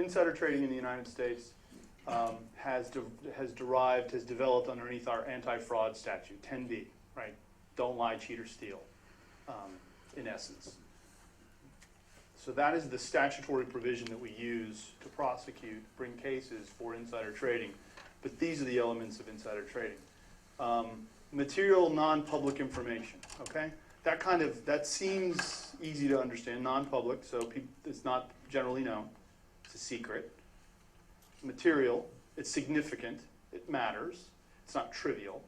insider trading in the United States has developed underneath our anti-fraud statute, 10b, right? Don't lie, cheat, or steal, in essence. So that is the statutory provision that we use to prosecute, bring cases for insider trading. But these are the elements of insider trading. Material non-public information, okay? That seems easy to understand, non-public, so it's not generally known. It's a secret. Material, it's significant, it matters, it's not trivial,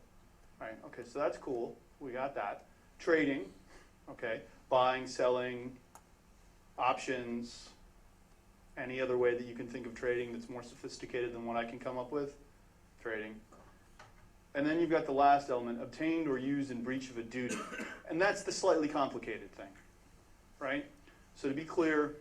right? Okay, so that's cool, we got that. Trading, okay, buying, selling, options, any other way that you can think of trading that's more sophisticated than what I can come up with, trading. And then you've got the last element, obtained or used in breach of a duty. And that's the slightly complicated thing, right? So to be clear,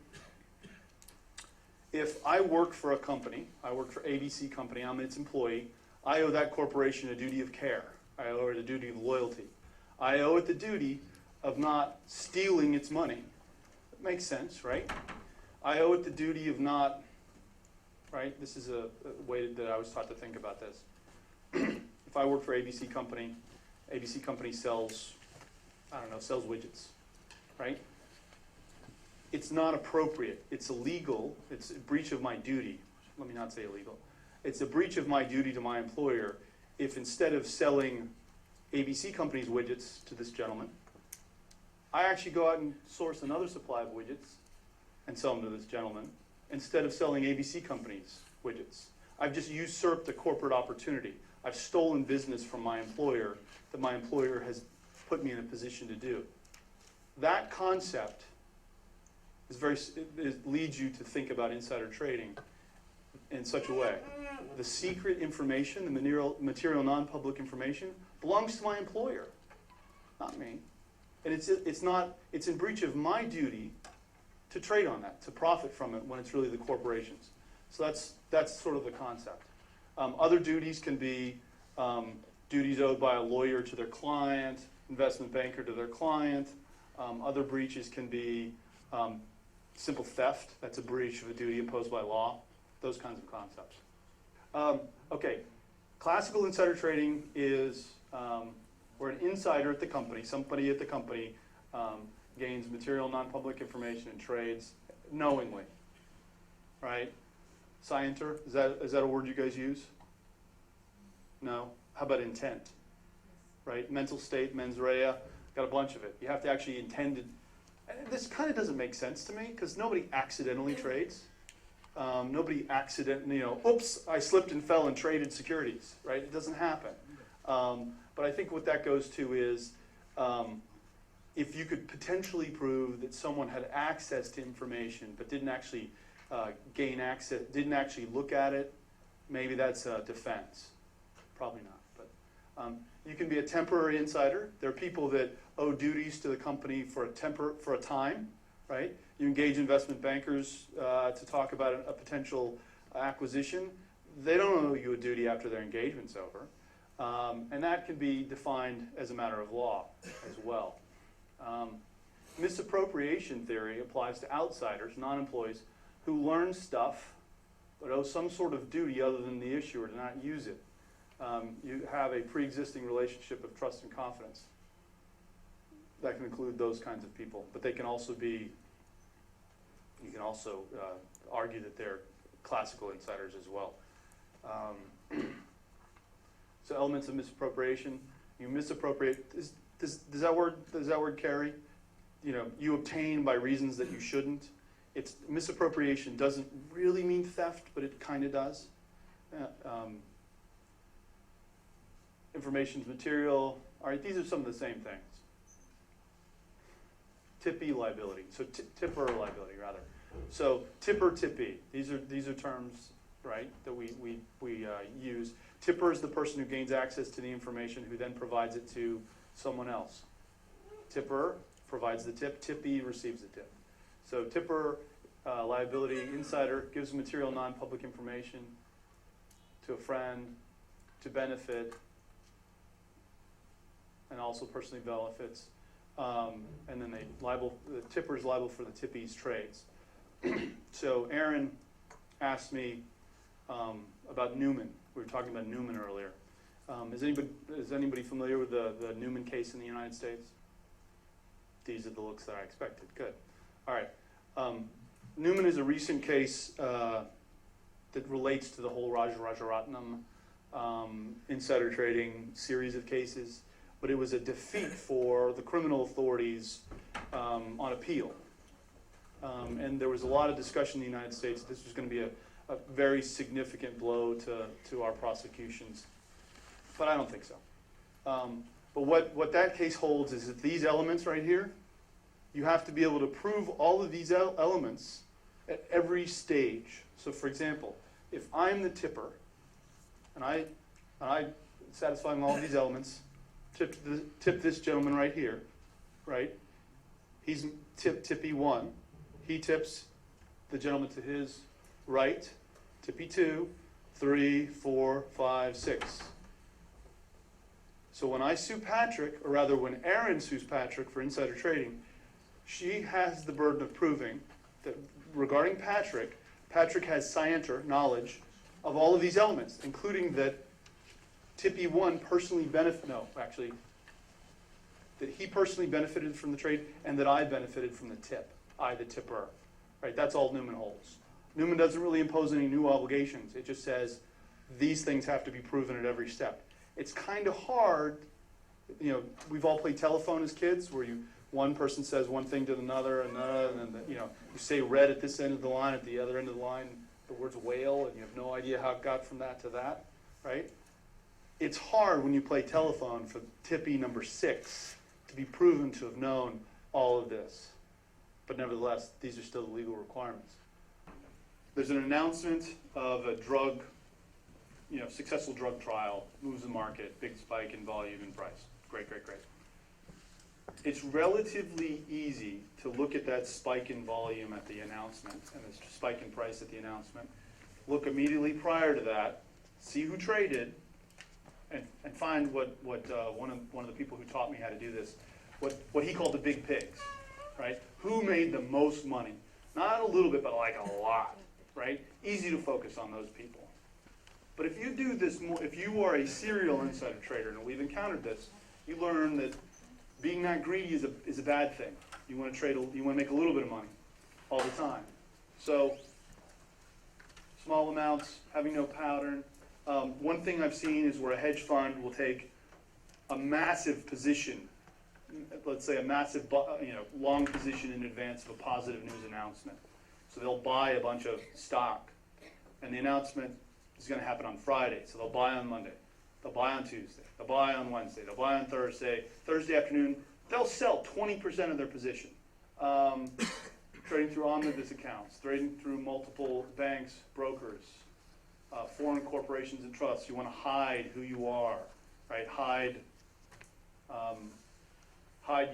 if I work for a company, I work for ABC Company, I'm its employee, I owe that corporation a duty of care. I owe it a duty of loyalty. I owe it the duty of not stealing its money. That makes sense, right? I owe it the duty of not, right? This is a way that I was taught to think about this. If I work for ABC Company sells, sells widgets, right? It's not appropriate. It's illegal. It's a breach of my duty. Let me not say illegal. It's a breach of my duty to my employer if instead of selling ABC Company's widgets to this gentleman, I actually go out and source another supply of widgets and sell them to this gentleman instead of selling ABC Company's widgets. I've just usurped a corporate opportunity. I've stolen business from my employer that my employer has put me in a position to do. That concept leads you to think about insider trading in such a way. The secret information, the material non-public information, belongs to my employer, not me. And it's in breach of my duty to trade on that, to profit from it when it's really the corporation's. So that's sort of the concept. Other duties can be duties owed by a lawyer to their client, investment banker to their client. Other breaches can be simple theft. That's a breach of a duty imposed by law. Those kinds of concepts. Okay, classical insider trading is where an insider at the company, somebody at the company, gains material non-public information and trades knowingly, right? Scienter, is that a word you guys use? No? How about intent? Right? Mental state, mens rea, got a bunch of it. You have to actually intend it. And this kind of doesn't make sense to me because nobody accidentally trades. Nobody accidentally, oops, I slipped and fell and traded securities, right? It doesn't happen. But I think what that goes to is if you could potentially prove that someone had access to information but didn't actually gain access, didn't actually look at it, maybe that's a defense. Probably not. But you can be a temporary insider. There are people that owe duties to the company for a time, right? You engage investment bankers to talk about a potential acquisition. They don't owe you a duty after their engagement's over. And that can be defined as a matter of law as well. Misappropriation theory applies to outsiders, non-employees, who learn stuff but owe some sort of duty other than the issuer to not use it. You have a pre-existing relationship of trust and confidence. That can include those kinds of people, but they can also be, you can also argue that they're classical insiders as well. So elements of misappropriation. You misappropriate, does that word carry? You obtain by reasons that you shouldn't. Misappropriation doesn't really mean theft, but it kind of does. Information's material. All right, these are some of the same things. Tippee liability. So tipper liability, rather. So tipper, tippee. These are terms, right, that we use. Tipper is the person who gains access to the information who then provides it to someone else. Tipper provides the tip. Tippee receives the tip. So tipper liability, insider gives material non-public information to a friend to benefit and also personally benefits. And then the tipper is liable for the tippee's trades. So Aaron asked me about Newman. We were talking about Newman earlier. Is anybody familiar with the Newman case in the United States? These are the looks that I expected. Good. All right. Newman is a recent case that relates to the whole Rajaratnam insider trading series of cases, but it was a defeat for the criminal authorities on appeal. And there was a lot of discussion in the United States that this was going to be a very significant blow to our prosecutions. But I don't think so. But what that case holds is that these elements right here, you have to be able to prove all of these elements at every stage. So for example, if I'm the tipper, and I satisfying all of these elements, tip this gentleman right here, right? He's tippy 1. He tips the gentleman to his right, tippy 2, 3, 4, 5, 6. So when I sue Patrick, or rather when Erin sues Patrick for insider trading, she has the burden of proving that regarding Patrick, Patrick has scienter, knowledge, of all of these elements, including that tippy 1 personally that he personally benefited from the trade and that I benefited from the tip, I the tipper. Right? That's all Newman holds. Newman doesn't really impose any new obligations. It just says these things have to be proven at every step. It's kind of hard, we've all played telephone as kids where one person says one thing to another, and then you say red at this end of the line, at the other end of the line, the word's whale, and you have no idea how it got from that to that, right? It's hard when you play telephone for tippy number 6 to be proven to have known all of this. But nevertheless, these are still the legal requirements. There's an announcement of a drug, successful drug trial, moves the market, big spike in volume and price. Great, great, great. It's relatively easy to look at that spike in volume at the announcement and the spike in price at the announcement. Look immediately prior to that, see who traded, and find what one of the people who taught me how to do this, what he called the big pigs, right? Who made the most money? Not a little bit, but like a lot, right? Easy to focus on those people. But if you do this more, if you are a serial insider trader, and we've encountered this, you learn that being that greedy is a bad thing. You want to trade, you want to make a little bit of money all the time. So small amounts, having no pattern. One thing I've seen is where a hedge fund will take a massive position, let's say a massive long position in advance of a positive news announcement. So they'll buy a bunch of stock, and the announcement is going to happen on Friday. So they'll buy on Monday, they'll buy on Tuesday, they'll buy on Wednesday, they'll buy on Thursday. Thursday afternoon, they'll sell 20% of their position. Trading through omnibus accounts, trading through multiple banks, brokers, foreign corporations and trusts. You want to hide who you are, right? Hide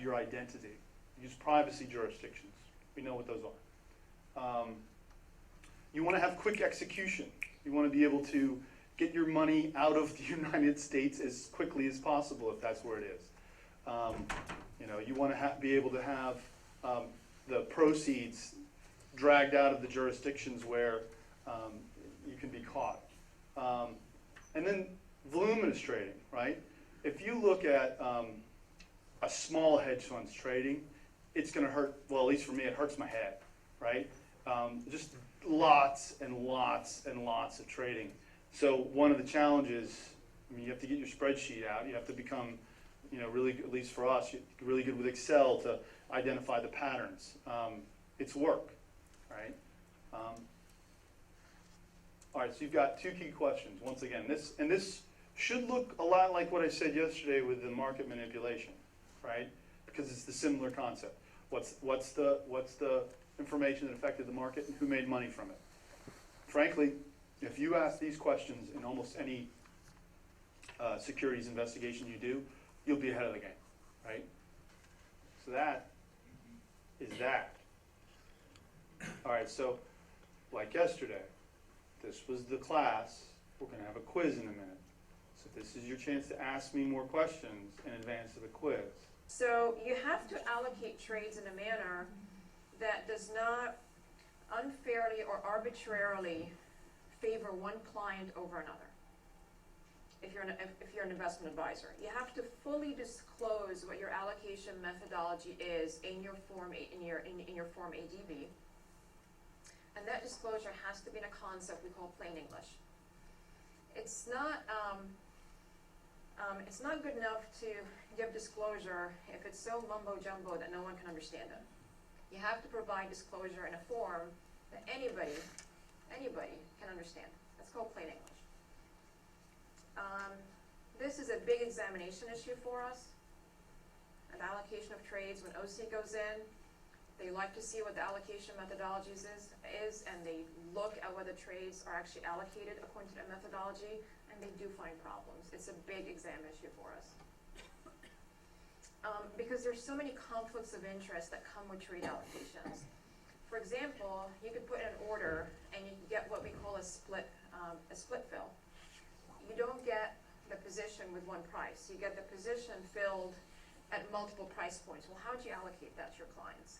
your identity. Use privacy jurisdictions. We know what those are. You want to have quick execution. You want to be able to get your money out of the United States as quickly as possible, if that's where it is. You want to be able to have the proceeds dragged out of the jurisdictions where you can be caught. And then voluminous trading, right? If you look at a small hedge fund's trading, it's going to hurt, well, at least for me, it hurts my head, right? Just lots and lots and lots of trading. So one of the challenges, you have to get your spreadsheet out. You have to become, really, at least for us, really good with Excel to identify the patterns. It's work, right? All right, so you've got 2 key questions. Once again, this should look a lot like what I said yesterday with the market manipulation, right? Because it's the similar concept. What's the information that affected the market and who made money from it? Frankly, if you ask these questions in almost any securities investigation you do, you'll be ahead of the game, right? So that is that. All right, so like yesterday, this was the class. We're going to have a quiz in a minute. So this is your chance to ask me more questions in advance of the quiz. So you have to allocate trades in a manner that does not unfairly or arbitrarily favor one client over another. If you're an investment advisor, you have to fully disclose what your allocation methodology is in your form Form ADV, and that disclosure has to be in a concept we call plain English. It's not good enough to give disclosure if it's so mumbo jumbo that no one can understand it. You have to provide disclosure in a form that anybody can understand. That's called plain English. This is a big examination issue for us. An allocation of trades, when OC goes in, they like to see what the allocation methodologies is, and they look at whether trades are actually allocated according to that methodology, and they do find problems. It's a big exam issue for us. Because there's so many conflicts of interest that come with trade allocations. For example, you could put in an order and you can get what we call a split fill. You don't get the position with one price. You get the position filled at multiple price points. Well, how do you allocate that to your clients?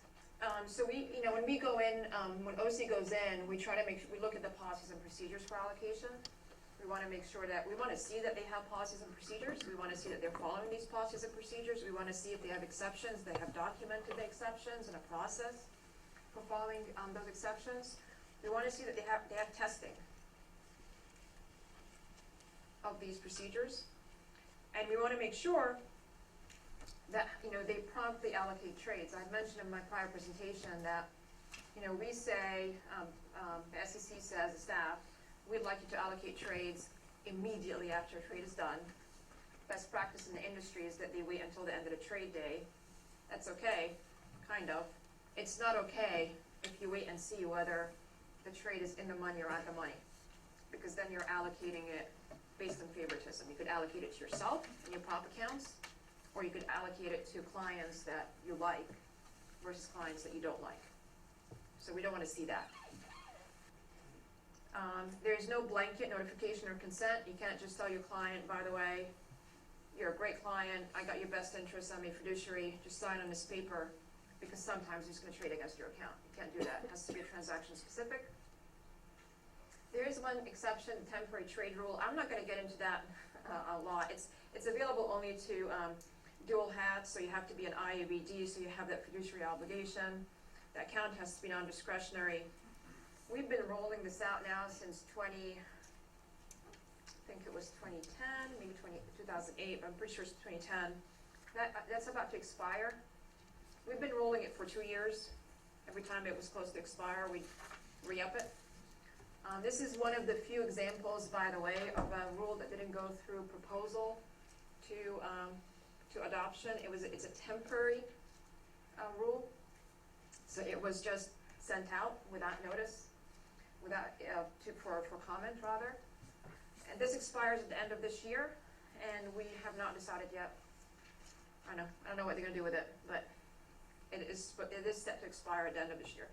So when we go in, when OC goes in, we try to we look at the policies and procedures for allocation. We want to make sure that, we want to see that they have policies and procedures. We want to see that they're following these policies and procedures. We want to see if they have exceptions. They have documented the exceptions and a process for following those exceptions. We want to see that they have testing of these procedures, and we want to make sure that they promptly allocate trades. I mentioned in my prior presentation that we say the SEC says, the staff, we'd like you to allocate trades immediately after a trade is done. Best practice in the industry is that they wait until the end of the trade day. That's okay, kind of. It's not okay if you wait and see whether the trade is in the money or out of the money, because then you're allocating it based on favoritism. You could allocate it to yourself in your prop accounts, or you could allocate it to clients that you like versus clients that you don't like. So we don't want to see that. There's no blanket notification or consent. You can't just tell your client, by the way, you're a great client, I got your best interests, I'm a fiduciary, just sign on this paper, because sometimes he's going to trade against your account. You can't do that. It has to be a transaction specific. There is one exception, temporary trade rule. I'm not going to get into that a lot. It's available only to dual hats, so you have to be an IABD, so you have that fiduciary obligation. That account has to be non-discretionary. We've been rolling this out now since I think it was 2010, maybe 2008, but I'm pretty sure it's 2010. That's about to expire. We've been rolling it for 2 years. Every time it was close to expire, we'd re-up it. This is one of the few examples, by the way, of a rule that didn't go through proposal to adoption. It's a temporary rule, so it was just sent out without notice, for comment rather. And this expires at the end of this year, and we have not decided yet. I don't know what they're going to do with it, but it is set to expire at the end of this year.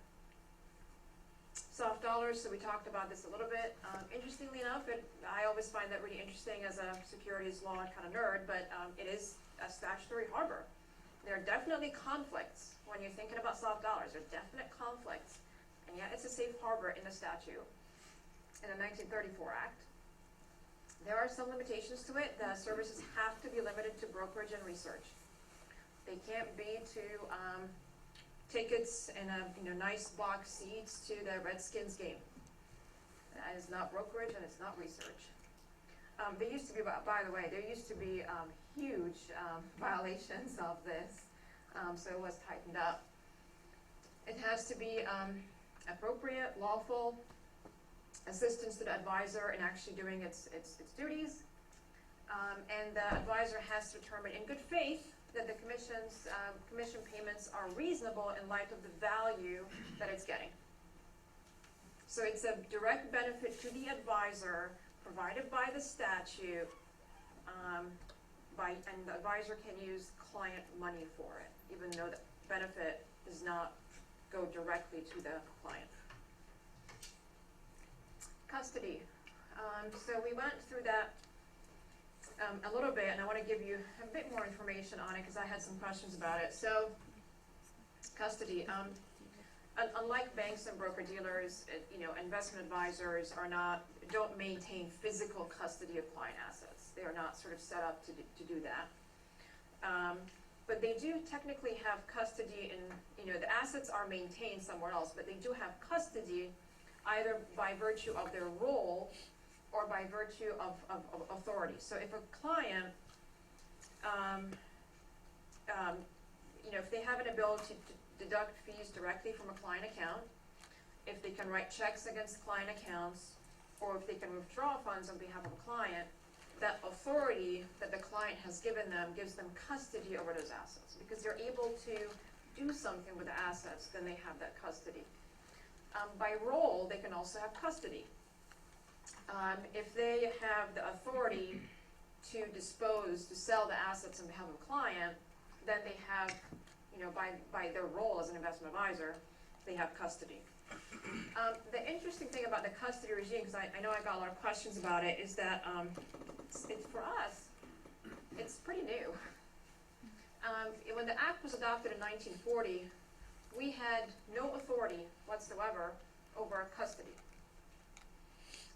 Soft dollars, so we talked about this a little bit. Interestingly enough, I always find that really interesting as a securities law kind of nerd, but it is a statutory harbor. There are definitely conflicts when you're thinking about soft dollars. There are definite conflicts, and yet it's a safe harbor in the statute, in the 1934 Act. There are some limitations to it. The services have to be limited to brokerage and research. They can't be to tickets and nice box seats to the Redskins game. That is not brokerage and it's not research. There used to be, by the way, huge violations of this, so it was tightened up. It has to be appropriate, lawful, assistance to the advisor in actually doing its duties, and the advisor has to determine in good faith that the commission payments are reasonable in light of the value that it's getting. So it's a direct benefit to the advisor provided by the statute, and the advisor can use client money for it, even though the benefit does not go directly to the client. Custody. So we went through that a little bit, and I want to give you a bit more information on it because I had some questions about it. So, custody. unlike banks and broker-dealers, investment advisors don't maintain physical custody of client assets. They are not sort of set up to do that. But they do technically have custody the assets are maintained somewhere else, but they do have custody either by virtue of their role or by virtue of authority. So if a client, if they have an ability to deduct fees directly from a client account, if they can write checks against client accounts, or if they can withdraw funds on behalf of a client, that authority that the client has given them gives them custody over those assets. Because they're able to do something with the assets, then they have that custody. By role, they can also have custody. If they have the authority to sell the assets on behalf of a client, then they have, by their role as an investment advisor, they have custody. The interesting thing about the custody regime, because I know I got a lot of questions about it, is that it's for us, it's pretty new. When the Act was adopted in 1940, we had no authority whatsoever over custody.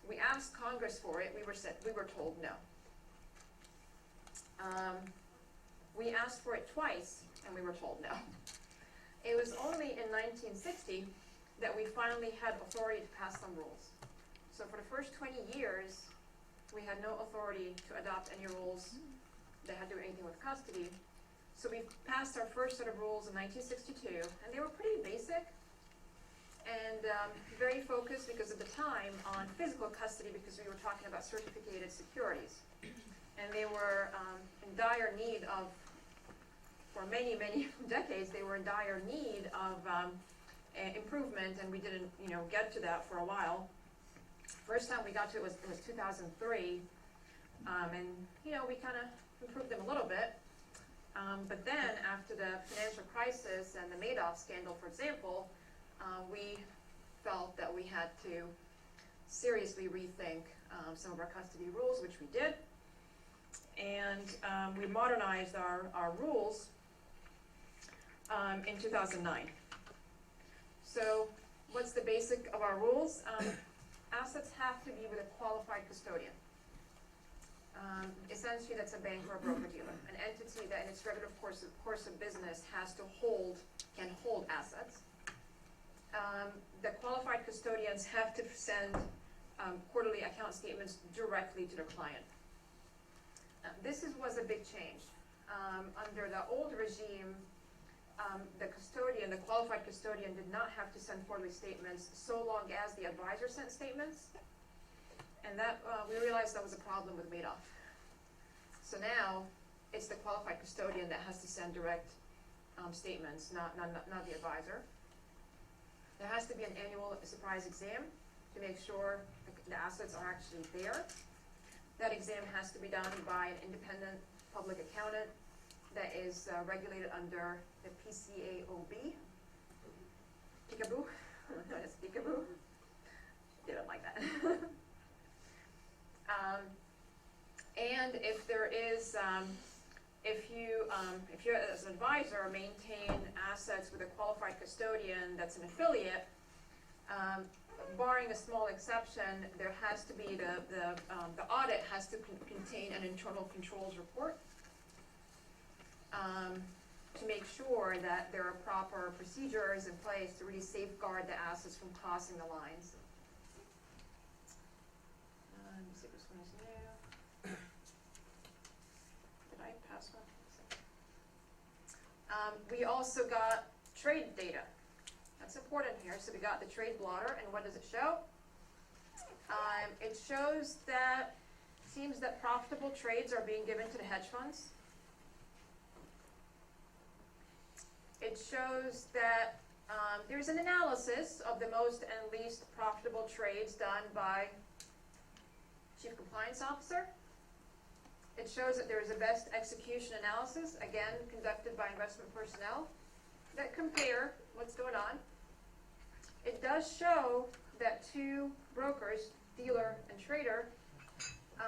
We asked Congress for it. We were told no. We asked for it twice, and we were told no. It was only in 1960 that we finally had authority to pass some rules. So for the first 20 years, we had no authority to adopt any rules that had to do anything with custody. So we passed our first set of rules in 1962, and they were pretty basic and very focused, because at the time, on physical custody, because we were talking about certificated securities. And they were in dire need of, for many, many decades, they were in dire need of improvement, and we didn't, get to that for a while. First time we got to it was 2003, and we kind of improved them a little bit. But then, after the financial crisis and the Madoff scandal, for example, we felt that we had to seriously rethink some of our custody rules, which we did. And we modernized our rules in 2009. So what's the basic of our rules? Assets have to be with a qualified custodian. Essentially, that's a bank or a broker-dealer, an entity that in its regular course of business can hold assets. The qualified custodians have to send quarterly account statements directly to their client. This was a big change. Under the old regime, the qualified custodian did not have to send quarterly statements so long as the advisor sent statements. And that we realized that was a problem with Madoff. So now it's the qualified custodian that has to send direct statements, not the advisor. There has to be an annual surprise exam to make sure the assets are actually there. That exam has to be done by an independent public accountant that is regulated under the PCAOB. Peekaboo. Known as Peekaboo. They don't like that. And if there is, if you as an advisor maintain assets with a qualified custodian that's an affiliate, barring a small exception, there has to be the audit has to contain an internal controls report to make sure that there are proper procedures in place to really safeguard the assets from crossing the lines. Let me see if this one is new. Did I pass one? We also got trade data. That's important here. So we got the trade blotter, and what does it show? It shows that it seems that profitable trades are being given to the hedge funds. It shows that there's an analysis of the most and least profitable trades done by Chief Compliance Officer. It shows that there is a best execution analysis, again, conducted by investment personnel, that compare what's going on. It does show that two brokers, dealer and trader,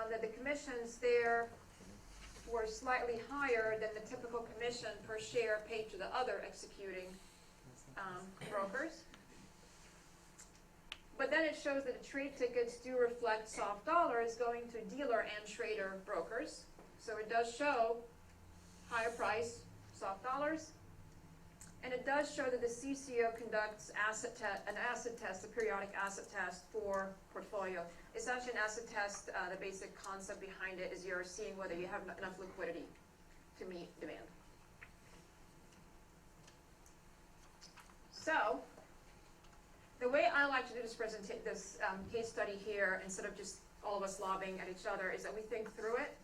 that the commissions there were slightly higher than the typical commission per share paid to the other executing brokers. then it shows that the trade tickets do reflect soft dollars going to dealer and trader brokers. So it does show higher price soft dollars. And it does show that the CCO conducts an asset test, a periodic asset test for portfolio. Essentially an asset test, the basic concept behind it is you're seeing whether you have enough liquidity to meet demand. So, the way I like to do this case study here, instead of just all of us lobbing at each other, is that we think through it.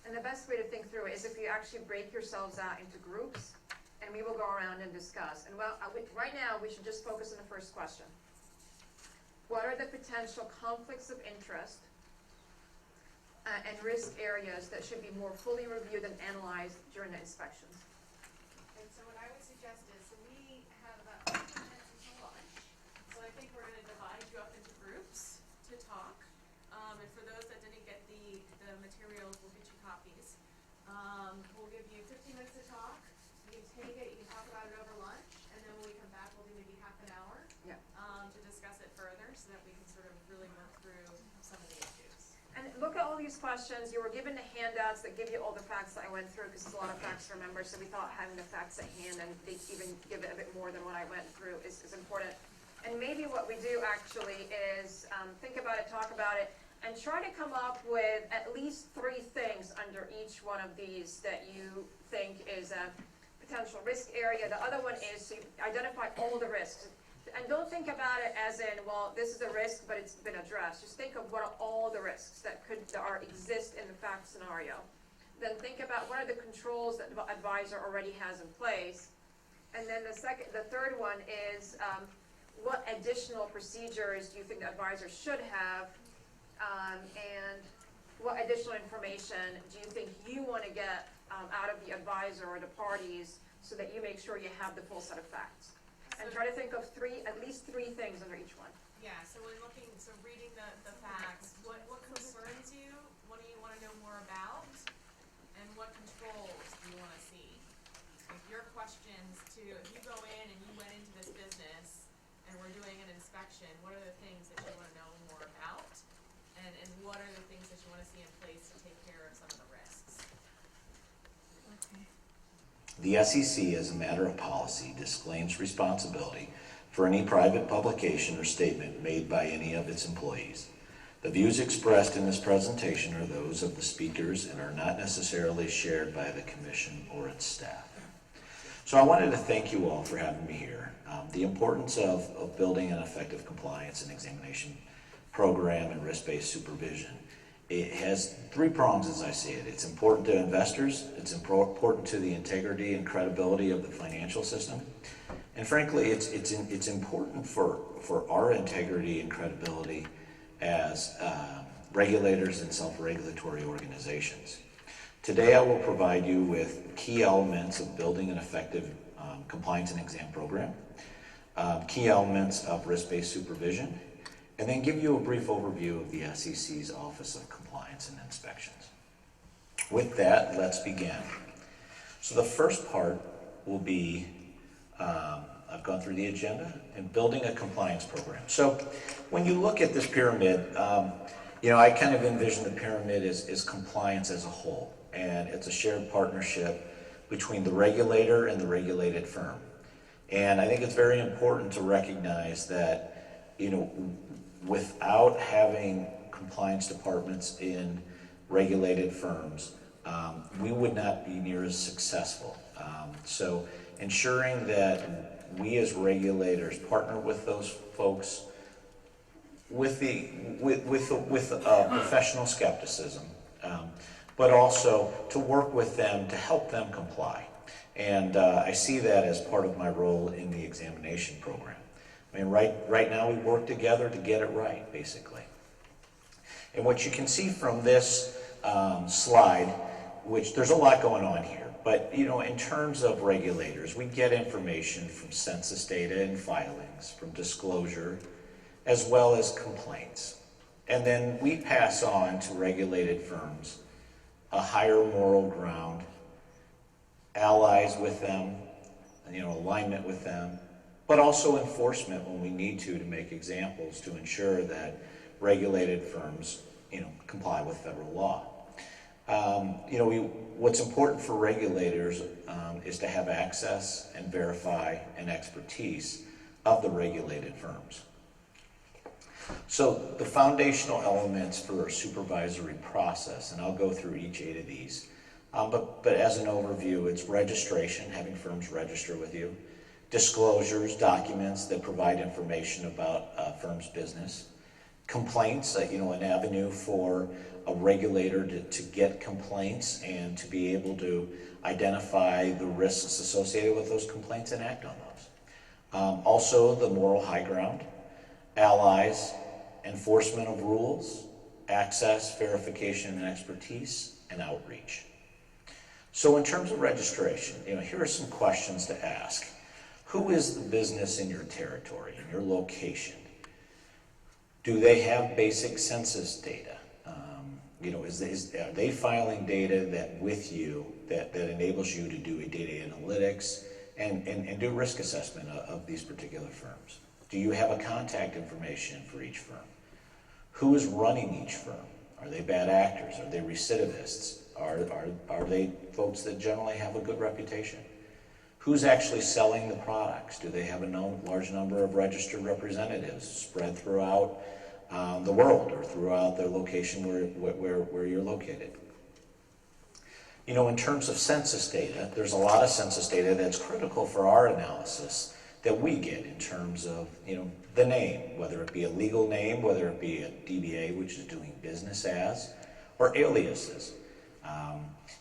And the best way to think through it is if you actually break yourselves out into groups, and we will go around and discuss. And right now, we should just focus on the first question. What are the potential conflicts of interest and risk areas that should be more fully reviewed and analyzed during the inspections? And so what I would suggest is, so we have about 15 minutes until lunch. So I think we're going to divide you up into groups to talk. And for those that didn't get the materials, we'll get you copies. We'll give you 15 minutes to talk. You can take it, you can talk about it over lunch, and then when we come back, we'll do maybe half an hour to discuss it further so that we can sort of really work through some of the issues. And look at all these questions. You were given the handouts that give you all the facts that I went through, because there's a lot of facts to remember, so we thought having the facts at hand, and they even give it a bit more than what I went through, is important. And maybe what we do actually is think about it, talk about it, and try to come up with at least 3 things under each one of these that you think is a potential risk area. The other one is to identify all the risks. And don't think about it as in, well, this is a risk, but it's been addressed. Just think of what are all the risks that exist in the fact scenario. Then think about what are the controls that the advisor already has in place. And then the third one is what additional procedures do you think the advisor should have, and what additional information do you think you want to get out of the advisor or the parties so that you make sure you have the full set of facts. And try to think of at least three things under each one. Yeah, so when reading the facts, what concerns you? What do you want to know more about? And what controls do you want to see? Like your questions to, if you go in and you went into this business and we're doing an inspection, what are the things that you want to know more about? And what are the things that you want to see in place to take care of some of the risks? The SEC, as a matter of policy, disclaims responsibility for any private publication or statement made by any of its employees. The views expressed in this presentation are those of the speakers and are not necessarily shared by the Commission or its staff. So I wanted to thank you all for having me here. The importance of building an effective compliance and examination program and risk-based supervision. It has 3 prongs as I see it. It's important to investors, it's important to the integrity and credibility of the financial system, and frankly, it's important for our integrity and credibility as regulators and self-regulatory organizations. Today I will provide you with key elements of building an effective compliance and exam program, key elements of risk-based supervision, and then give you a brief overview of the SEC's Office of Compliance and Inspections. With that, let's begin. So the first part will be, I've gone through the agenda, and building a compliance program. So when you look at this pyramid, I kind of envision the pyramid as compliance as a whole, and it's a shared partnership between the regulator and the regulated firm. And I think it's very important to recognize that, without having compliance departments in regulated firms, we would not be near as successful. So ensuring that we as regulators partner with those folks with professional skepticism, but also to work with them to help them comply. And I see that as part of my role in the examination program. I mean, right now we work together to get it right, basically. And what you can see from this slide, which there's a lot going on here, but in terms of regulators, we get information from census data and filings, from disclosure, as well as complaints. And then we pass on to regulated firms a higher moral ground, allies with them, alignment with them, but also enforcement when we need to make examples to ensure that regulated firms, comply with federal law. What's important for regulators is to have access and verify and expertise of the regulated firms. So the foundational elements for a supervisory process, and I'll go through each 8 of these, but as an overview, it's registration, having firms register with you, disclosures, documents that provide information about a firm's business, complaints, an avenue for a regulator to get complaints and to be able to identify the risks associated with those complaints and act on those. Also, the moral high ground, allies, enforcement of rules, access, verification, and expertise, and outreach. So in terms of registration, here are some questions to ask. Who is the business in your territory, in your location? Do they have basic census data? Are they filing data that enables you to do a data analytics and do risk assessment of these particular firms? Do you have a contact information for each firm? Who is running each firm? Are they bad actors? Are they recidivists? Are they folks that generally have a good reputation? Who's actually selling the products? Do they have a large number of registered representatives spread throughout the world or throughout the location where you're located? In terms of census data, there's a lot of census data that's critical for our analysis that we get in terms of, the name, whether it be a legal name, whether it be a DBA, which is doing business as, or aliases.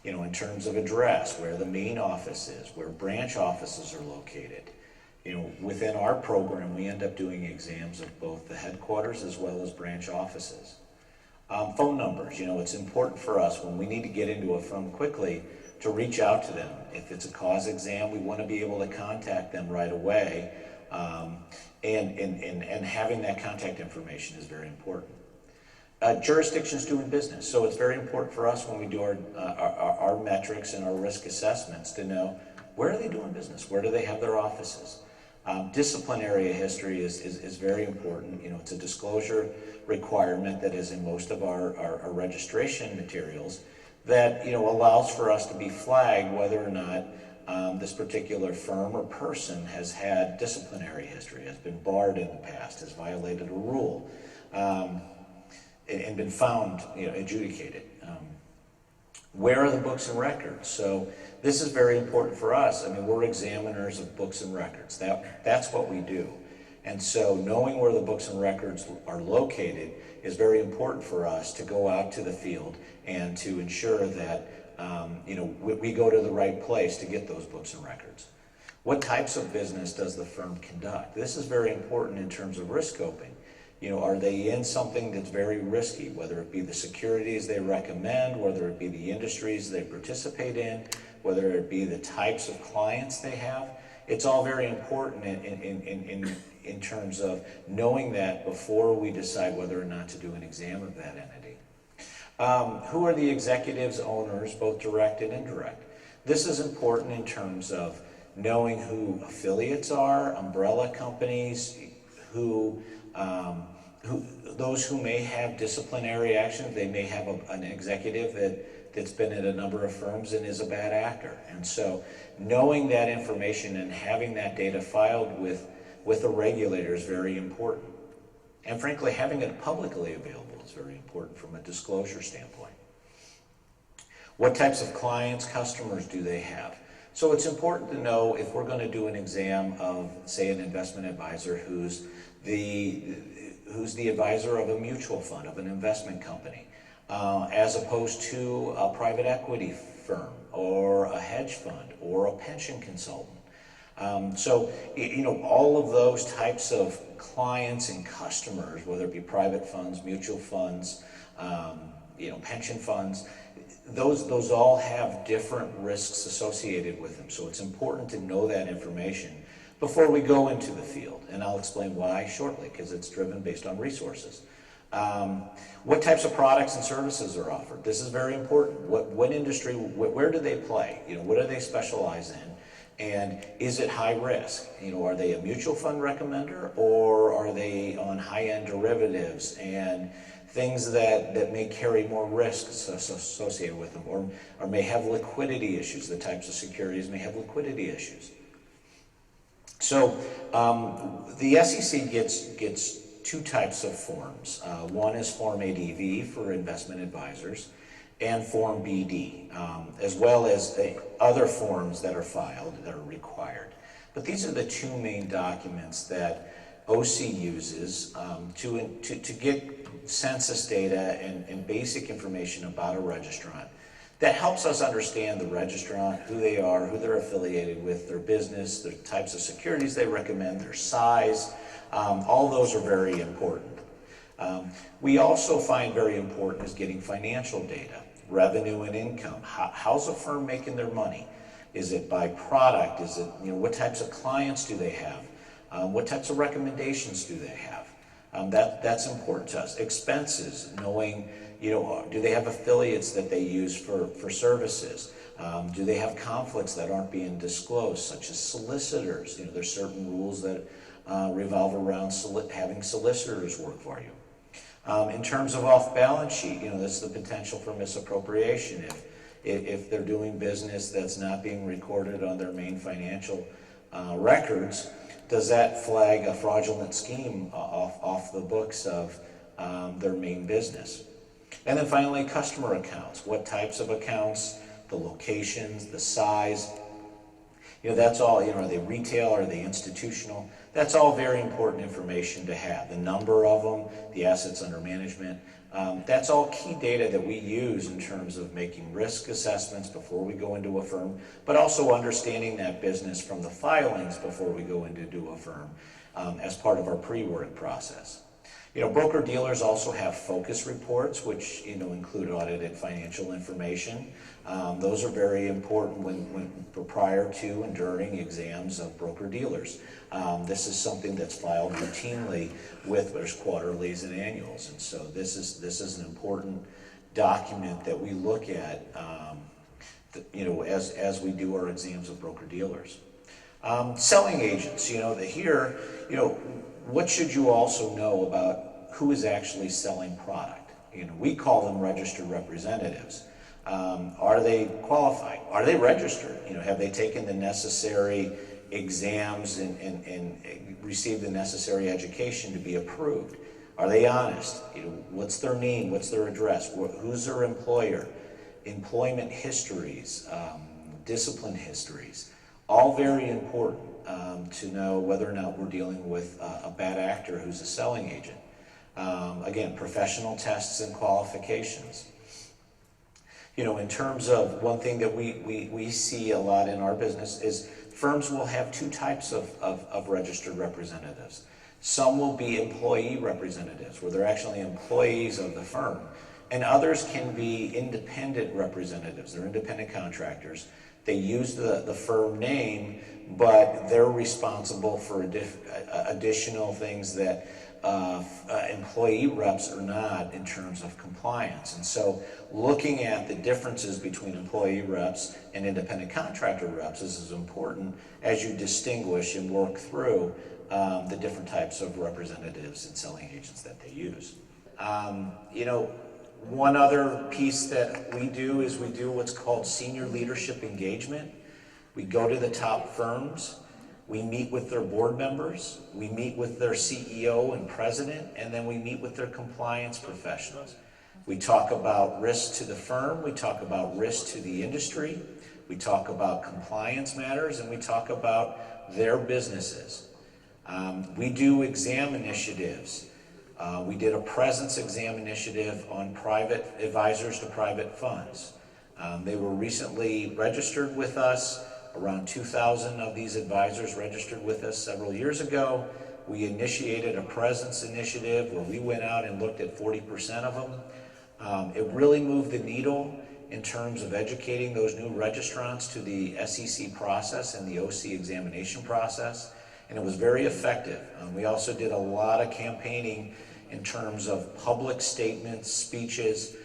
In terms of address, where the main office is, where branch offices are located. Within our program, we end up doing exams of both the headquarters as well as branch offices. Phone numbers, it's important for us when we need to get into a firm quickly to reach out to them. If it's a cause exam, we want to be able to contact them right away. And having that contact information is very important. Jurisdictions doing business. So it's very important for us when we do our metrics and our risk assessments to know where are they doing business? Where do they have their offices? Disciplinary history is very important. It's a disclosure requirement that is in most of our registration materials that allows for us to be flagged whether or not this particular firm or person has had disciplinary history, has been barred in the past, has violated a rule, and been found, adjudicated. Where are the books and records? So this is very important for us. We're examiners of books and records. That's what we do. And so knowing where the books and records are located is very important for us to go out to the field and to ensure that we go to the right place to get those books and records. What types of business does the firm conduct? This is very important in terms of risk scoping. Are they in something that's very risky, whether it be the securities they recommend, whether it be the industries they participate in, whether it be the types of clients they have? It's all very important in terms of knowing that before we decide whether or not to do an exam of that entity. Who are the executives, owners, both direct and indirect? This is important in terms of knowing who affiliates are, umbrella companies, those who may have disciplinary action. They may have an executive that's been at a number of firms and is a bad actor. And so knowing that information and having that data filed with a regulator is very important. And frankly, having it publicly available is very important from a disclosure standpoint. What types of clients, customers do they have? So it's important to know if we're going to do an exam of, say, an investment advisor who's the advisor of a mutual fund, of an investment company, as opposed to a private equity firm or a hedge fund or a pension consultant. So all of those types of clients and customers, whether it be private funds, mutual funds, pension funds, those all have different risks associated with them. So it's important to know that information before we go into the field. And I'll explain why shortly, because it's driven based on resources. What types of products and services are offered? This is very important. What industry, where do they play? What do they specialize in? And is it high risk? You know, are they a mutual fund recommender, or are they on high-end derivatives and things that may carry more risks associated with them, or may have liquidity issues? The types of securities may have liquidity issues. So the SEC gets two types of forms. One is Form ADV for investment advisors, and Form BD, as well as other forms that are filed that are required. But these are the two main documents that OC uses to get census data and basic information about a registrant that helps us understand the registrant, who they are, who they're affiliated with, their business, the types of securities they recommend, their size. All those are very important. We also find very important is getting financial data, revenue and income. How's a firm making their money? Is it by product? Is it, you know, what types of clients do they have? What types of recommendations do they have? That's important to us. Expenses, knowing, you know, do they have affiliates that they use for services? Do they have conflicts that aren't being disclosed, such as solicitors? You know, there's certain rules that revolve around having solicitors work for you. In terms of off-balance sheet, you know, that's the potential for misappropriation. If they're doing business that's not being recorded on their main financial records, does that flag a fraudulent scheme off the books of their main business? And then finally, customer accounts. What types of accounts, the locations, the size. You know, that's all, you know, are they retail, are they institutional? That's all very important information to have. The number of them, the assets under management. That's all key data that we use in terms of making risk assessments before we go into a firm, but also understanding that business from the filings before we go into a firm as part of our pre-work process. You know, broker-dealers also have focus reports, which, you know, include audited financial information. Those are very important when prior to and during exams of broker-dealers. This is something that's filed routinely with there's quarterlies and annuals, and so this is an important document that we look at, you know, as we do our exams of broker-dealers. Selling agents, you know, here, you know, what should you also know about who is actually selling product? You know, we call them registered representatives. Are they qualified? Are they registered? You know, have they taken the necessary exams and received the necessary education to be approved? Are they honest? You know, what's their name? What's their address? Who's their employer? Employment histories, discipline histories, all very important to know whether or not we're dealing with a bad actor who's a selling agent. Again, professional tests and qualifications. You know, in terms of one thing that we see a lot in our business is firms will have two types of registered representatives. Some will be employee representatives, where they're actually employees of the firm, and others can be independent representatives. They're independent contractors. They use the firm name, but they're responsible for additional things that employee reps are not in terms of compliance. And so looking at the differences between employee reps and independent contractor reps is as important as you distinguish and work through the different types of representatives and selling agents that they use. You know, one other piece that we do is we do what's called senior leadership engagement. We go to the top firms, we meet with their board members, we meet with their CEO and president, and then we meet with their compliance professionals. We talk about risk to the firm, we talk about risk to the industry, we talk about compliance matters, and we talk about their businesses. We do exam initiatives. We did a presence exam initiative on private advisors to private funds. They were recently registered with us. Around 2,000 of these advisors registered with us several years ago. We initiated a presence initiative where we went out and looked at 40% of them. It really moved the needle in terms of educating those new registrants to the SEC process and the OC examination process, and it was very effective. We also did a lot of campaigning in terms of public statements, speeches,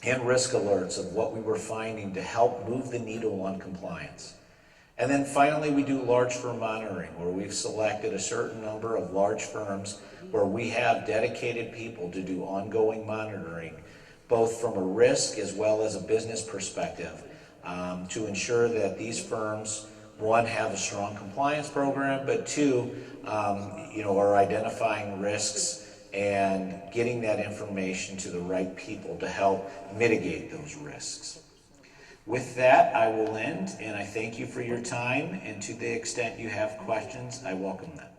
and risk alerts of what we were finding to help move the needle on compliance. And then finally, we do large firm monitoring, where we've selected a certain number of large firms where we have dedicated people to do ongoing monitoring, both from a risk as well as a business perspective, to ensure that these firms, one, have a strong compliance program, but two, are identifying risks and getting that information to the right people to help mitigate those risks. With that, I will end, and I thank you for your time, and to the extent you have questions, I welcome them.